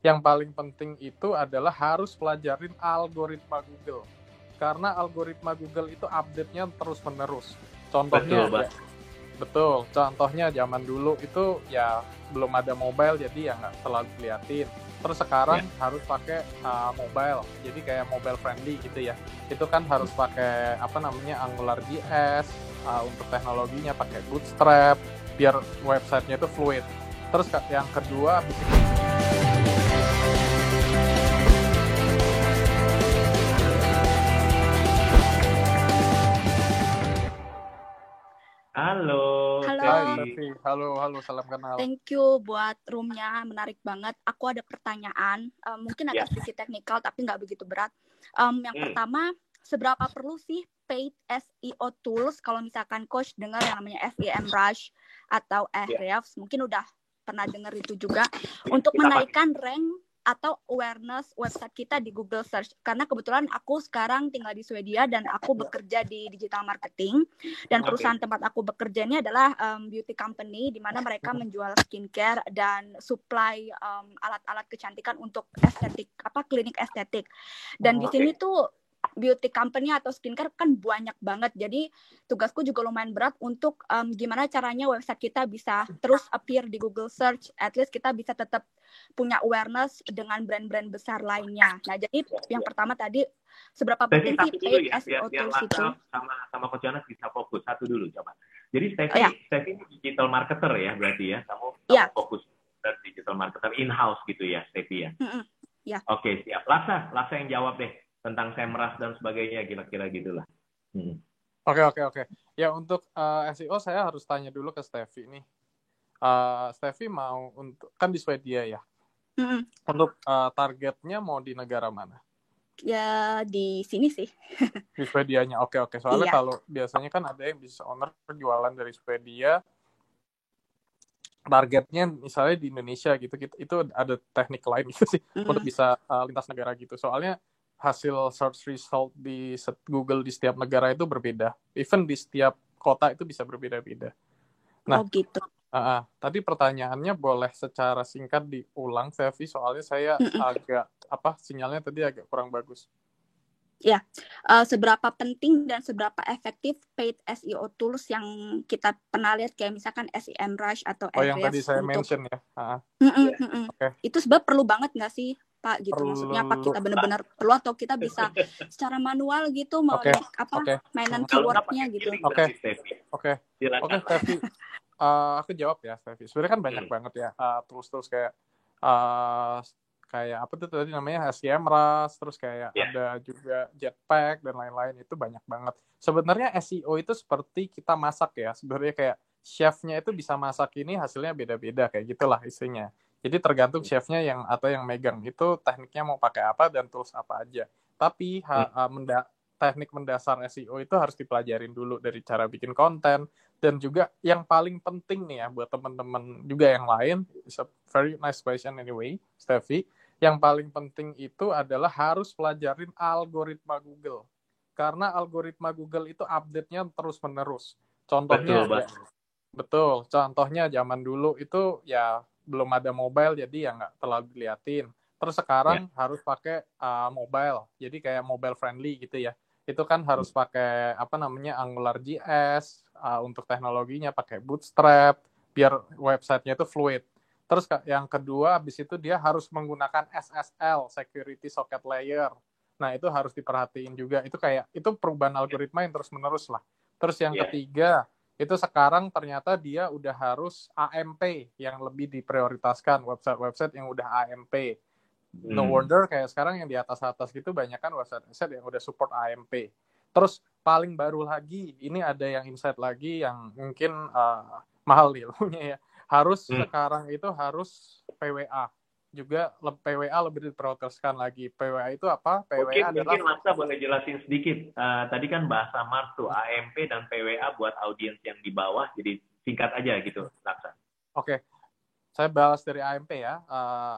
yang paling penting itu adalah harus pelajarin algoritma Google. Karena algoritma Google itu update-nya terus-menerus. Contohnya, betul. Contohnya zaman dulu itu ya belum ada mobile, jadi ya nggak terlalu diliatin. Terus sekarang harus pakai mobile, jadi kayak mobile friendly gitu ya. Itu kan harus pakai AngularJS, untuk teknologinya pakai Bootstrap, biar websitenya itu fluid. Terus yang kedua, Halo. Steffi. Halo, salam kenal. Thank you buat roomnya, menarik banget. Aku ada pertanyaan, mungkin agak sedikit teknikal tapi nggak begitu berat. Yang pertama, seberapa perlu sih paid SEO tools kalau misalkan coach dengar yang namanya SEMrush atau Ahrefs, mungkin udah pernah dengar itu juga, untuk menaikkan rank atau awareness website kita di Google Search. Karena kebetulan aku sekarang tinggal di Swedia dan aku bekerja di digital marketing. Dan perusahaan tempat aku bekerja ini adalah beauty company, di mana mereka menjual skincare dan supply alat-alat kecantikan untuk klinik estetik. Dan di sini tuh beauty company atau skincare kan banyak banget. Jadi tugasku juga lumayan berat untuk gimana caranya website kita bisa terus appear di Google Search. At least kita bisa tetap punya awareness dengan brand-brand besar lainnya. Nah, jadi yang pertama tadi, seberapa penting sih paid SEO tools itu? Sama Coach Jonas bisa fokus satu dulu coba. Jadi Steffi ini digital marketer ya berarti ya. Kamu fokus digital marketer in-house gitu ya, Steffi ya? Ya. Oke, siap. Laksa yang jawab deh tentang SEMrush dan sebagainya, kira-kira gitulah. Oke. Ya, untuk SEO saya harus tanya dulu ke Steffi nih. Steffi mau kan di Swedia ya? Untuk targetnya mau di negara mana? Ya, di sini sih. Di Swedianya, oke. Soalnya kalau biasanya kan ada yang business owner jualan dari Swedia, targetnya misalnya di Indonesia gitu, itu ada teknik lain gitu sih untuk bisa lintas negara gitu. Soalnya hasil search result di Google di setiap negara itu berbeda. Even di setiap kota itu bisa berbeda-beda. Nah, gitu. Tadi pertanyaannya boleh secara singkat diulang, Steffi, soalnya saya agak sinyalnya tadi agak kurang bagus. Ya, seberapa penting dan seberapa efektif paid SEO tools yang kita pernah lihat kayak misalkan SEMrush atau Ahrefs. Yang tadi saya mention ya. Okay. Itu sebenarnya perlu banget nggak sih, Pak? Gitu maksudnya apa kita benar-benar perlu atau kita bisa secara manual gitu mainan keywordnya gitu? Oke, Steffi. Aku jawab ya, Steffi. Sebenarnya kan banyak banget ya tools kayak apa tuh tadi namanya SEMrush, terus kayak ada juga Jetpack dan lain-lain, itu banyak banget. Sebenarnya SEO itu seperti kita masak ya. Sebenarnya kayak chefnya itu bisa masak ini hasilnya beda-beda kayak gitulah isinya. Jadi tergantung chefnya yang megang itu tekniknya mau pakai apa dan tools apa aja. Tapi teknik mendasar SEO itu harus dipelajarin dulu dari cara bikin konten. Dan juga yang paling penting nih ya buat teman-teman juga yang lain, it's a very nice question anyway, Steffi. Yang paling penting itu adalah harus pelajarin algoritma Google. Karena algoritma Google itu update-nya terus-menerus. Contohnya, betul. Contohnya zaman dulu itu ya belum ada mobile, jadi ya nggak terlalu diliatin. Terus sekarang harus pakai mobile, jadi kayak mobile friendly gitu ya. Itu kan harus pakai AngularJS, untuk teknologinya pakai Bootstrap, biar websitenya itu fluid. Terus yang kedua, habis itu dia harus menggunakan SSL, Security Socket Layer. Nah, itu harus diperhatiin juga. Itu perubahan algoritma yang terus-menerus lah. Terus yang ketiga, itu sekarang ternyata dia udah harus AMP yang lebih diprioritaskan, website-website yang udah AMP. No wonder kayak sekarang yang di atas-atas gitu banyak kan website yang udah support AMP. Terus paling baru lagi, ini ada yang insight lagi yang mungkin mahal ilmunya ya. Sekarang itu harus PWA. Juga PWA lebih diprioritaskan lagi. PWA itu apa? PWA mungkin Laksa boleh jelasin sedikit. Tadi kan bahasa Mars tuh, AMP dan PWA buat audiens yang di bawah. Jadi singkat aja gitu, Laksa. Oke. Saya balas dari AMP ya.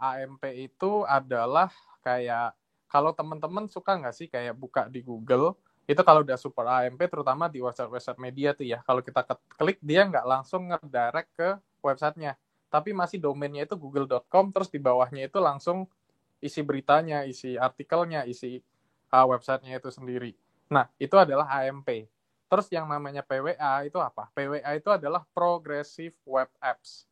AMP itu adalah kayak, kalau teman-teman suka nggak sih kayak buka di Google, itu kalau udah support AMP, terutama di website media tuh ya, kalau kita klik dia nggak langsung ngedirect ke websitenya, tapi masih domainnya itu google.com, terus di bawahnya itu langsung isi beritanya, isi artikelnya, isi websitenya itu sendiri. Nah, itu adalah AMP. Terus yang namanya PWA itu apa? PWA itu adalah Progressive Web Apps.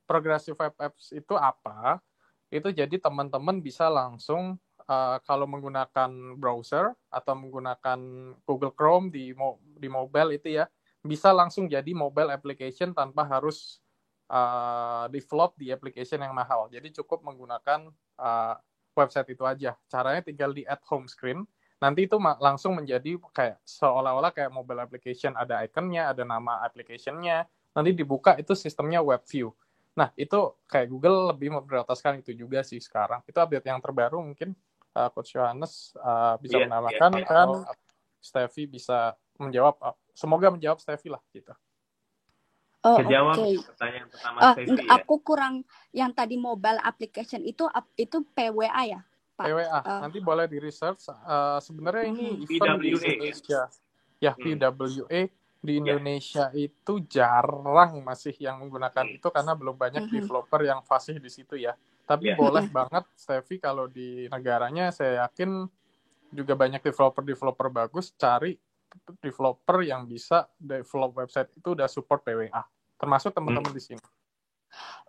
Progressive Web Apps itu apa? Itu jadi teman-teman bisa langsung kalau menggunakan browser atau menggunakan Google Chrome di mobile itu ya, bisa langsung jadi mobile application tanpa harus develop di application yang mahal. Jadi cukup menggunakan website itu aja. Caranya tinggal di add home screen. Nanti itu langsung menjadi kayak seolah-olah kayak mobile application, ada ikonnya, ada nama application-nya, nanti dibuka itu sistemnya web view. Nah, itu kayak Google lebih memprioritaskan itu juga sih sekarang. Itu update yang terbaru mungkin Coach Yohanes bisa menambahkan, kan Steffi bisa menjawab, semoga menjawab Steffi lah gitu. Kejawab pertanyaan pertama Steffi ya. Aku kurang yang tadi mobile application itu PWA ya? PWA, nanti boleh di research. Sebenarnya ini event di Indonesia. Ya, PWA di Indonesia itu jarang masih yang menggunakan itu karena belum banyak developer yang fasih di situ ya. Tapi boleh banget, Steffi, kalau di negaranya saya yakin juga banyak developer bagus, cari developer yang bisa develop website itu udah support PWA. Termasuk teman-teman di sini.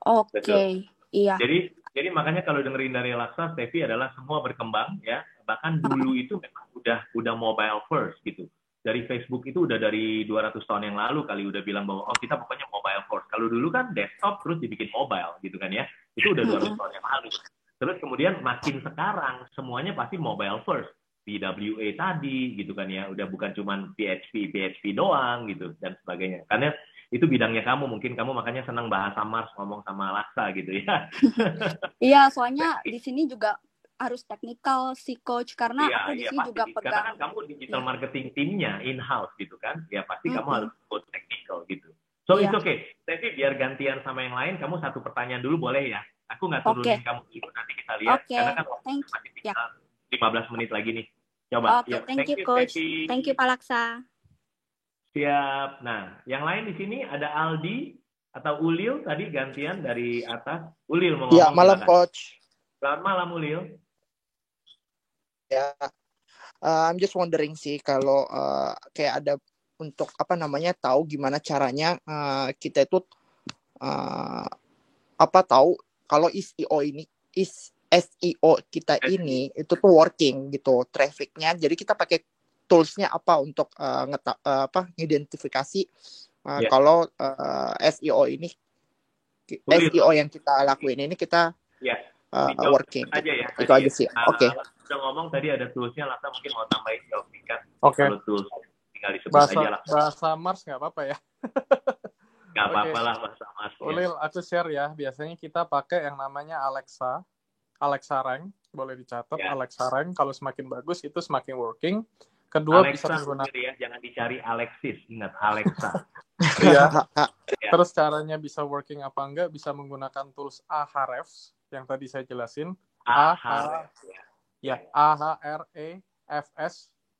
Oke. Iya. Jadi makanya kalau dengerin dari Laksa, Steffi adalah semua berkembang ya. Bahkan dulu itu memang udah mobile first gitu. Dari Facebook itu udah dari 200 tahun yang lalu kali udah bilang bahwa kita pokoknya mobile first. Kalau dulu kan desktop terus dibikin mobile gitu kan ya. Itu udah 200 tahun yang lalu. Terus kemudian makin sekarang semuanya pasti mobile first. PWA tadi gitu kan ya. Udah bukan cuman PHP doang gitu dan sebagainya. Karena itu bidangnya kamu, mungkin kamu makanya senang bahasa Mars ngomong sama Laksa gitu ya. Iya, soalnya di sini juga harus teknikal si coach karena aku di sini juga pegang. Karena kan kamu digital marketing timnya in-house gitu kan, ya pasti kamu harus coach technical gitu. So it's okay, Steffi biar gantian sama yang lain, kamu satu pertanyaan dulu boleh ya? Aku nggak turunin kamu dulu, nanti kita lihat. Karena kan masih tinggal 15 menit lagi nih. Coba. Thank you coach. Steffi. Thank you Pak Laksa. Siap. Nah, yang lain di sini ada Aldi atau Ulil tadi gantian dari atas. Ulil mau ngomong. Ya, malam coach. Selamat malam Ulil. Ya, I'm just wondering sih kalau kayak ada untuk tahu gimana caranya kita itu tahu kalau SEO kita ini itu tuh working gitu, trafficnya. Jadi kita pakai tools-nya apa untuk ngidentifikasi kalau SEO ini SEO yang kita lakuin ini kita working aja ya. Itu aja sih. Oke. Udah ngomong tadi ada tools-nya, Laksa mungkin mau tambahin jawab singkat. Kalau tools tinggal disebut aja lah. Bahasa Mars nggak apa-apa ya. Nggak apa-apa lah bahasa Mars. Ulil, aku share ya. Biasanya kita pakai yang namanya Alexa Rank, boleh dicatat. Alexa Rank kalau semakin bagus itu semakin working. Kedua Alexa, bisa menggunakan ya, jangan dicari Alexis, ingat Alexa. Iya. Terus caranya bisa working apa enggak, bisa menggunakan tools Ahrefs yang tadi saya jelasin. Ahrefs.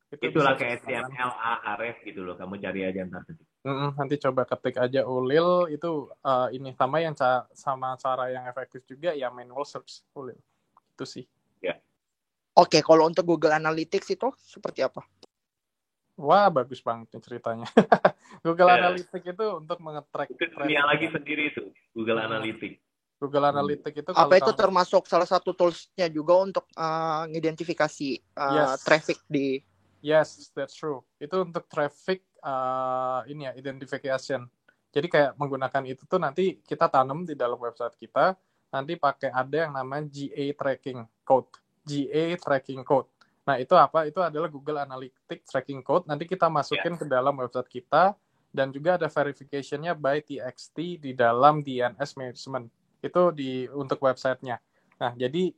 Itulah kayak HTML Ahrefs gitu loh. Kamu cari aja ntar. Nanti coba ketik aja Ulil itu ini sama yang sama cara yang efektif juga ya manual search Ulil. Itu sih. Ya. Oke, kalau untuk Google Analytics itu seperti apa? Wah, bagus banget nih ceritanya. Google Analytics itu untuk mengetrack. Itu dunia lagi sendiri itu, Google Analytics. Google Analytics itu apa itu termasuk salah satu tools-nya juga untuk ngidentifikasi traffic di. Yes, that's true. Itu untuk traffic identification. Jadi kayak menggunakan itu tuh nanti kita tanam di dalam website kita, nanti pakai ada yang namanya GA tracking code. Nah, itu apa? Itu adalah Google Analytics tracking code. Nanti kita masukin ke dalam website kita dan juga ada verification-nya by TXT di dalam DNS management. Itu untuk website-nya. Nah, jadi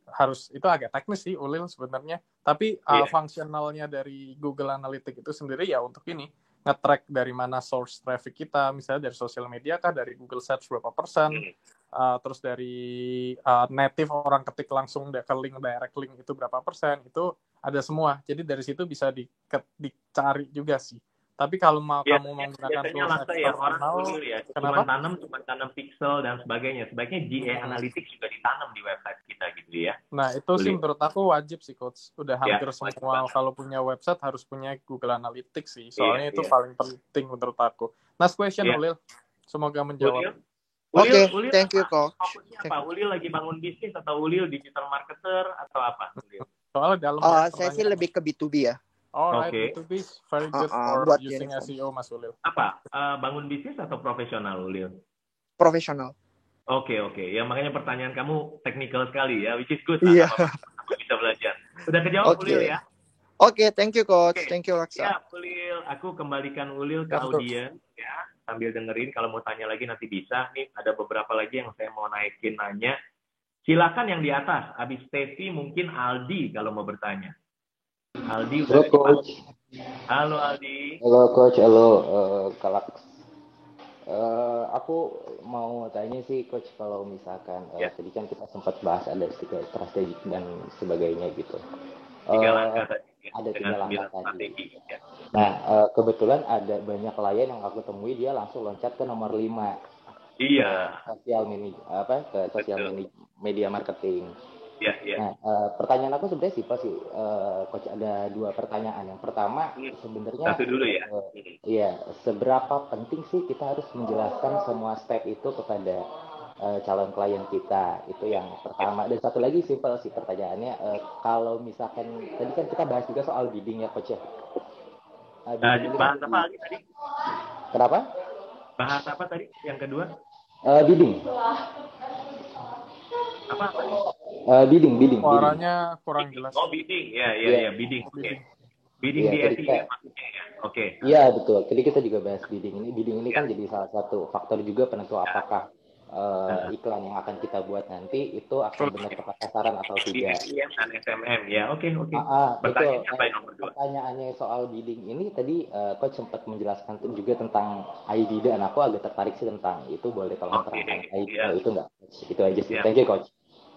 itu agak teknis sih Ulil sebenarnya. Tapi fungsionalnya dari Google Analytics itu sendiri ya untuk ini nge-track dari mana source traffic kita, misalnya dari sosial media kah, dari Google Search berapa persen, terus dari native orang ketik langsung ke link, direct link itu berapa persen, itu ada semua. Jadi dari situ bisa dicari juga sih. Tapi kalau mau Ya, kamu menggunakan biasanya tools Laksa ya, orang eksternal, Ulil ya, kenapa? cuma tanam pixel dan sebagainya. Sebaiknya GA Analytics juga ditanam di website kita gitu ya. Nah, itu sih Ulil. menurut aku wajib sih, Coach. Udah Ya, hampir wajib semua banget. kalau punya website harus punya Google Analytics sih. Soalnya Iya, itu iya. paling penting menurut aku. Last question, Iya. Ulil. Semoga menjawab. Ulil, Oke, thank you, Coach. fokusnya apa? Ulil lagi bangun bisnis atau Ulil digital marketer atau apa? Ulil? Soalnya dalam ya Saya sih pertanyaan. lebih ke B2B ya. Alright, Oke. B2B is very good for Buat using uniform. SEO, Mas Ulil. Apa? Bangun bisnis atau profesional, Ulil? Profesional. Oke. Ya, makanya pertanyaan kamu technical sekali ya, which is good. Iya. Sama bisa belajar. Udah kejawab, Oke. Ulil ya? Oke, thank you, Coach. Oke. Thank you, Laksa. Ya, Ulil. Aku kembalikan Ulil ke Ya, betul. audiens ya. Sambil dengerin, kalau mau tanya lagi nanti bisa. Nih, ada beberapa lagi yang saya mau naikin nanya. Silakan yang di atas. Abis Steffi mungkin Aldi kalau mau bertanya. Aldi udah Halo Coach. Halo Aldi. Halo Coach, halo Kalak. Aku mau tanya sih Coach, kalau misalkan Ya. tadi kan kita sempat bahas ada strategi dan sebagainya gitu. 3 langkah tadi. Ya, Ada 3 langkah tadi. Strategi. Ya. Nah, kebetulan ada banyak klien yang aku temui dia langsung loncat ke nomor 5. Iya. Ke sosial media marketing. Ya. Nah, pertanyaan aku sebenarnya simpel sih, Coach. Ada 2 pertanyaan. Yang pertama, sebenarnya Satu dulu ya. Iya, seberapa penting sih kita harus menjelaskan semua step itu kepada calon klien kita? Itu yang pertama. Dan satu lagi simpel sih pertanyaannya, kalau misalkan tadi kan kita bahas juga soal bidding ya, Coach ya. Bahas apa lagi tadi? Kenapa? Bahas apa tadi? Yang kedua? Bidding. Apa? Bidding. Suaranya kurang jelas. Oh, bidding. Ya, bidding. Oke. Bidding di SEO maksudnya ya. Oke. Iya, betul. Jadi kita juga bahas bidding ini. Bidding ini kan jadi salah satu faktor juga penentu apakah iklan yang akan kita buat nanti itu akan benar tepat sasaran atau tidak. SEM dan SMM ya. Oke. Betul. Pertanyaannya apa yang nomor 2? Pertanyaannya soal bidding ini tadi Coach sempat menjelaskan juga tentang ID, dan aku agak tertarik sih tentang itu. Boleh tolong terangkan ID itu enggak? Itu aja sih. Thank you, Coach.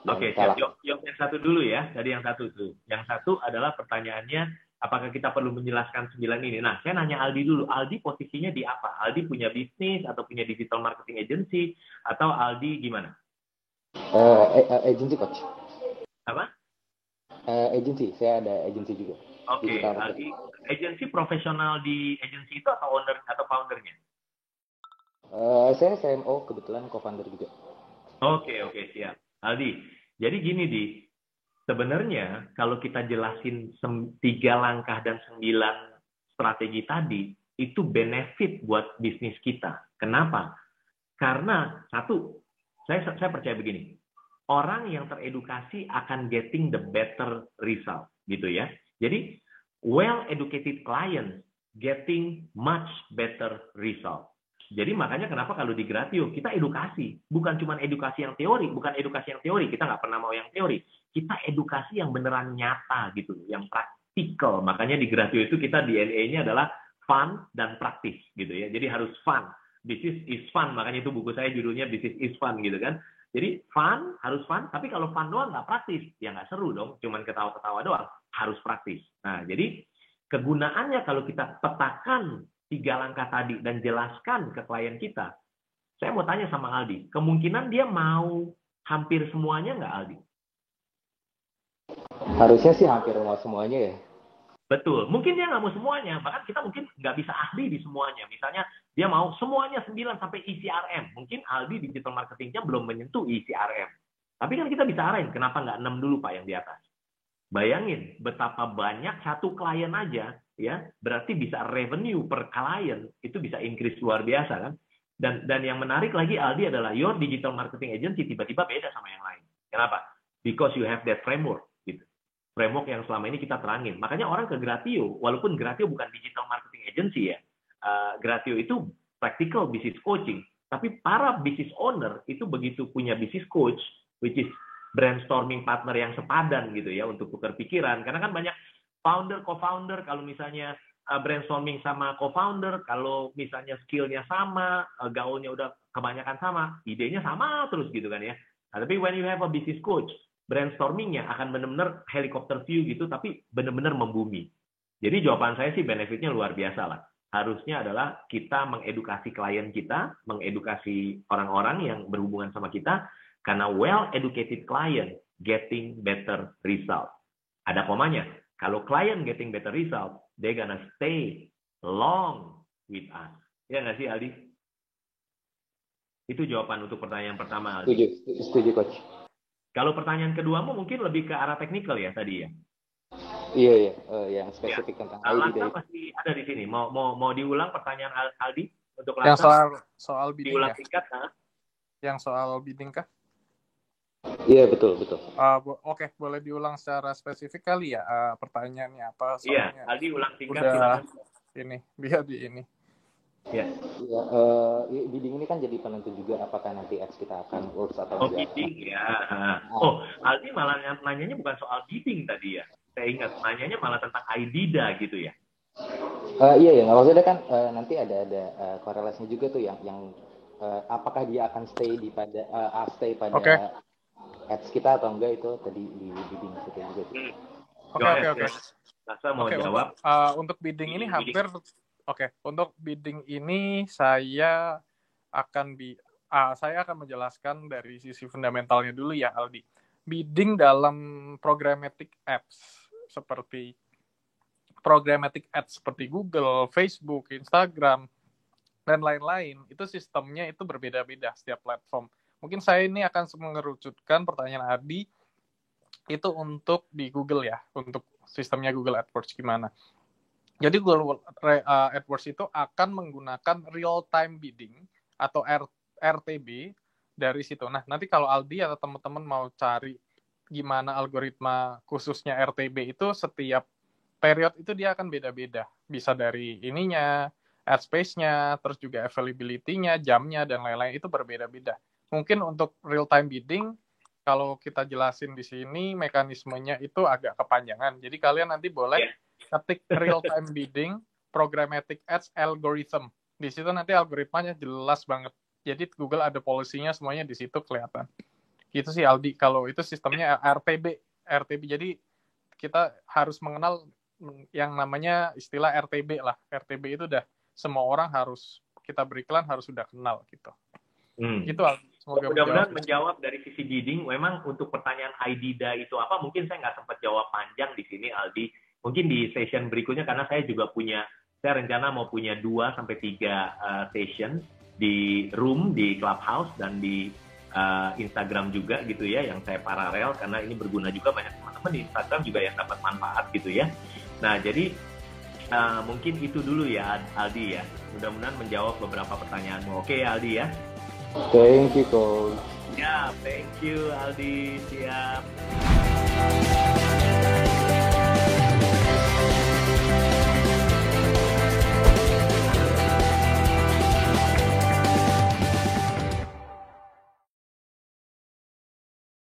Oke, jawab yang satu dulu ya. Tadi yang satu tuh. Yang satu adalah pertanyaannya, apakah kita perlu menjelaskan 9 ini? Nah, saya nanya Aldi dulu. Aldi posisinya di apa? Aldi punya bisnis atau punya digital marketing agency atau Aldi gimana? Agency, Coach. Apa? Agency. Saya ada agency juga. Oke, Aldi. Agency profesional di agency itu atau owner atau foundernya? Saya CMO, kebetulan co-founder juga. Oke, siap. Aldi, jadi gini Di, sebenarnya kalau kita jelasin 3 langkah dan 9 strategi tadi, itu benefit buat bisnis kita. Kenapa? Karena satu, saya percaya begini, orang yang teredukasi akan getting the better result, gitu ya. Jadi, well-educated clients getting much better result. Jadi makanya kenapa kalau di Gratio kita edukasi, bukan cuma edukasi yang teori, kita nggak pernah mau yang teori, kita edukasi yang beneran nyata gitu, yang praktikal. Makanya di Gratio itu kita DNA-nya adalah fun dan praktis gitu ya. Jadi harus fun, business is fun, makanya itu buku saya judulnya Business is Fun gitu kan. Jadi fun, harus fun, tapi kalau fun doang nggak praktis, ya nggak seru dong, cuman ketawa-ketawa doang, harus praktis. Nah jadi kegunaannya kalau kita petakan 3 langkah tadi dan jelaskan ke klien kita. Saya mau tanya sama Aldi, kemungkinan dia mau hampir semuanya nggak, Aldi? Harusnya sih hampir mau semuanya ya. Betul, mungkin dia nggak mau semuanya, bahkan kita mungkin nggak bisa ahli di semuanya. Misalnya dia mau semuanya 9 sampai ECRM, mungkin Aldi digital marketingnya belum menyentuh ECRM. Tapi kan kita bisa arahin, kenapa nggak 6 dulu Pak yang di atas? Bayangin betapa banyak satu klien aja ya, berarti bisa revenue per klien itu bisa increase luar biasa kan. Dan yang menarik lagi Aldi adalah your digital marketing agency tiba-tiba beda sama yang lain. Kenapa? Because you have that framework gitu. Framework yang selama ini kita terangin. Makanya orang ke Gratio, walaupun Gratio bukan digital marketing agency ya. Gratio itu practical business coaching, tapi para business owner itu begitu punya business coach which is brainstorming partner yang sepadan gitu ya untuk tukar pikiran. Karena kan banyak founder, co-founder, kalau misalnya brainstorming sama co-founder, kalau misalnya skillnya sama, gaulnya udah kebanyakan sama, idenya sama terus gitu kan ya. Nah, tapi when you have a business coach, brainstormingnya akan benar-benar helicopter view gitu, tapi benar-benar membumi. Jadi jawaban saya sih benefitnya luar biasa lah. harusnya adalah kita mengedukasi klien kita, mengedukasi orang-orang yang berhubungan sama kita, karena well-educated client getting better result. Ada komanya. Kalau klien getting better result, they gonna stay long with us. Ya nggak sih, Aldi? Itu jawaban untuk pertanyaan pertama, Aldi. Setuju, Coach. Kalau pertanyaan keduamu mungkin lebih ke arah teknikal ya tadi ya? Iya, yang spesifik tentang ID. Laksa masih ada di sini. Mau diulang pertanyaan Aldi untuk Laksa? Yang soal bidding diulang ya? singkat, Yang soal bidding kah? Iya, betul. Oke, boleh diulang secara spesifik kali ya pertanyaannya apa? Iya, Aldi ulang singkat. Udah ini, biar di ini. Ya, bidding ini kan jadi penentu juga apakah nanti ads kita akan works atau enggak. Bidding ya. Aldi malah nanyanya bukan soal bidding tadi ya. Saya ingat nanyanya malah tentang IDIDA gitu ya. Iya, maksudnya kan nanti ada korelasinya juga tuh yang apakah dia akan stay pada ads kita atau enggak, itu tadi di bidding itu juga. Oke. Laksa mau jawab. Untuk bidding ini hampir untuk bidding ini saya akan menjelaskan dari sisi fundamentalnya dulu ya, Aldi. Bidding dalam programmatic apps seperti Google, Facebook, Instagram, dan lain-lain, itu sistemnya itu berbeda-beda setiap platform. Mungkin saya ini akan mengerucutkan pertanyaan Aldi itu untuk di Google ya, untuk sistemnya Google AdWords gimana. Jadi Google AdWords itu akan menggunakan real-time bidding atau RTB dari situ. Nah, nanti kalau Aldi atau teman-teman mau cari gimana algoritma khususnya RTB itu, setiap period itu dia akan beda-beda. Bisa dari ininya, ad space-nya, terus juga availability-nya, jamnya, dan lain-lain itu berbeda-beda. Mungkin untuk real-time bidding, kalau kita jelasin di sini, mekanismenya itu agak kepanjangan. Jadi kalian nanti boleh ketik real-time bidding, programmatic ads algorithm. Di situ nanti algoritmanya jelas banget. Jadi Google ada policy-nya semuanya di situ kelihatan. Gitu sih Aldi. Kalau itu sistemnya RTB. Jadi kita harus mengenal yang namanya istilah RTB lah. RTB itu udah semua orang harus kita beriklan harus sudah kenal gitu. Gitu Aldi. Semoga mudah-mudahan menjawab dari sisi bidding. Memang untuk pertanyaan IDIDA itu apa? Mungkin saya nggak sempat jawab panjang di sini, Aldi. Mungkin di session berikutnya, karena saya juga saya rencana mau punya 2-3 session di Room, di Clubhouse, dan di Instagram juga gitu ya, yang saya paralel, karena ini berguna juga banyak teman-teman di Instagram juga yang dapat manfaat gitu ya. Nah, jadi mungkin itu dulu ya, Aldi ya. Mudah-mudahan menjawab beberapa pertanyaanmu. Oke, Aldi ya? Thank you, Coach. Ya, thank you, Aldi. Siap.